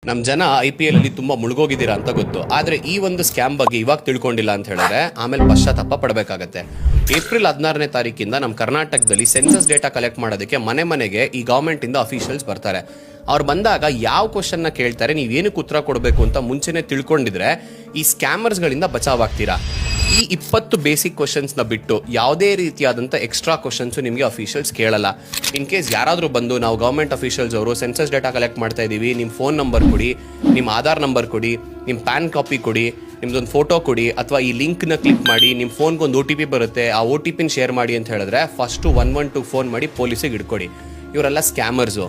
ನಮ್ಮ ಜನ IPL ಅಲ್ಲಿ ತುಂಬಾ ಮುಳುಗೋಗಿದ್ದೀರಾ ಅಂತ ಗೊತ್ತು. ಆದ್ರೆ ಈ ಒಂದು ಸ್ಕ್ಯಾಮ್ ಬಗ್ಗೆ ಇವಾಗ ತಿಳ್ಕೊಂಡಿಲ್ಲ ಅಂತ ಹೇಳಿದ್ರೆ ಆಮೇಲೆ ಪಶ್ಚಾತ್ತಾಪ ಪಡಬೇಕಾಗತ್ತೆ. ಏಪ್ರಿಲ್ 16ನೇ ತಾರೀಕಿಂದ ನಮ್ಮ ಕರ್ನಾಟಕದಲ್ಲಿ ಸೆನ್ಸಸ್ ಡೇಟಾ ಕಲೆಕ್ಟ್ ಮಾಡೋದಕ್ಕೆ ಮನೆ ಮನೆಗೆ ಈ ಗವರ್ಮೆಂಟ್ ಇಂದ ಅಫಿಷಿಯಲ್ಸ್ ಬರ್ತಾರೆ. ಅವ್ರು ಬಂದಾಗ ಯಾವ ಕ್ವಶನ್ನ ಕೇಳ್ತಾರೆ, ನೀವೇನಕ್ಕೆ ಉತ್ತರ ಕೊಡಬೇಕು ಅಂತ ಮುಂಚೆನೆ ತಿಳ್ಕೊಂಡಿದ್ರೆ ಈ ಸ್ಕ್ಯಾಮರ್ಸ್ಗಳಿಂದ ಬಚಾವಾಗ್ತೀರಾ. ಈ 20 ಬೇಸಿಕ್ ಕ್ವಶನ್ಸ್ನ ಬಿಟ್ಟು ಯಾವುದೇ ರೀತಿಯಾದಂಥ ಎಕ್ಸ್ಟ್ರಾ ಕ್ವಶನ್ಸು ನಿಮಗೆ ಅಫಿಷಿಯಲ್ಸ್ ಕೇಳಲ್ಲ. ಇನ್ ಕೇಸ್ ಯಾರಾದರೂ ಬಂದು ನಾವು ಗೌರ್ಮೆಂಟ್ ಅಫಿಷಿಯಲ್ಸ್ ಅವರು ಸೆನ್ಸಸ್ ಡೇಟಾ ಕಲೆಕ್ಟ್ ಮಾಡ್ತಾ ಇದ್ದೀವಿ, ನಿಮ್ಮ ಫೋನ್ ನಂಬರ್ ಕೊಡಿ, ನಿಮ್ಮ ಆಧಾರ್ ನಂಬರ್ ಕೊಡಿ, ನಿಮ್ಮ ಪ್ಯಾನ್ ಕಾಪಿ ಕೊಡಿ, ನಿಮ್ದೊಂದು ಫೋಟೋ ಕೊಡಿ, ಅಥವಾ ಈ ಲಿಂಕ್ನ ಕ್ಲಿಕ್ ಮಾಡಿ ನಿಮ್ಮ ಫೋನ್ಗೆ ಒಂದು OTP ಬರುತ್ತೆ, ಆ OTPನ ಶೇರ್ ಮಾಡಿ ಅಂತ ಹೇಳಿದ್ರೆ ಫಸ್ಟು 112 ಫೋನ್ ಮಾಡಿ ಪೊಲೀಸಿಗೆ ಹಿಡ್ಕೊಡಿ. ಇವರೆಲ್ಲ ಸ್ಕ್ಯಾಮರ್ಸು.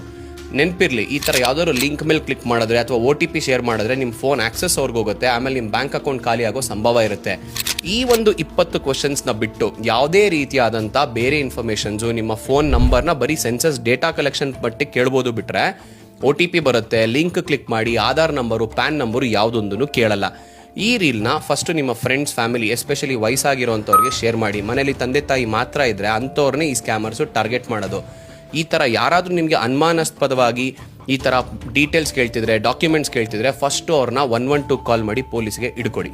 ನೆನಪಿರಲಿ, ಈ ಥರ ಯಾವುದಾದ್ರು ಲಿಂಕ್ ಮೇಲೆ ಕ್ಲಿಕ್ ಮಾಡಿದ್ರೆ ಅಥವಾ OTP ಶೇರ್ ಮಾಡಿದ್ರೆ ನಿಮ್ಮ ಫೋನ್ ಆಕ್ಸೆಸ್ ಅವ್ರಿಗೆ ಹೋಗುತ್ತೆ, ಆಮೇಲೆ ನಿಮ್ಮ ಬ್ಯಾಂಕ್ ಅಕೌಂಟ್ ಖಾಲಿ ಆಗೋ ಸಂಭವ ಇರುತ್ತೆ. ಈ ಒಂದು 20 ಕ್ವಶನ್ಸ್ನ ಬಿಟ್ಟು ಯಾವುದೇ ರೀತಿಯಾದಂಥ ಬೇರೆ ಇನ್ಫಾರ್ಮೇಷನ್ಸು, ನಿಮ್ಮ ಫೋನ್ ನಂಬರ್ನ ಬರೀ ಸೆನ್ಸಸ್ ಡೇಟಾ ಕಲೆಕ್ಷನ್ ಮಟ್ಟಿಗೆ ಕೇಳ್ಬೋದು ಬಿಟ್ಟರೆ OTP ಬರುತ್ತೆ, ಲಿಂಕ್ ಕ್ಲಿಕ್ ಮಾಡಿ, ಆಧಾರ್ ನಂಬರು, ಪ್ಯಾನ್ ನಂಬರು ಯಾವುದೊಂದೂ ಕೇಳಲ್ಲ. ಈ ರೀಲ್ನ ಫಸ್ಟು ನಿಮ್ಮ ಫ್ರೆಂಡ್ಸ್, ಫ್ಯಾಮಿಲಿ, ಎಸ್ಪೆಷಲಿ ವಯಸ್ಸಾಗಿರೋಂಥವ್ರಿಗೆ ಶೇರ್ ಮಾಡಿ. ಮನೇಲಿ ತಂದೆ ತಾಯಿ ಮಾತ್ರ ಇದ್ದರೆ ಅಂಥವ್ರನ್ನೇ ಈ ಸ್ಕ್ಯಾಮರ್ಸು ಟಾರ್ಗೆಟ್ ಮಾಡೋದು. ಈ ಥರ ಯಾರಾದರೂ ನಿಮಗೆ ಅನುಮಾನಾಸ್ಪದವಾಗಿ ಈ ಥರ ಡೀಟೇಲ್ಸ್ ಕೇಳ್ತಿದ್ರೆ, ಡಾಕ್ಯುಮೆಂಟ್ಸ್ ಕೇಳ್ತಿದ್ರೆ ಫಸ್ಟು ಅವ್ರನ್ನ 112 ಕಾಲ್ ಮಾಡಿ ಪೊಲೀಸ್ಗೆ ಹಿಡ್ಕೊಡಿ.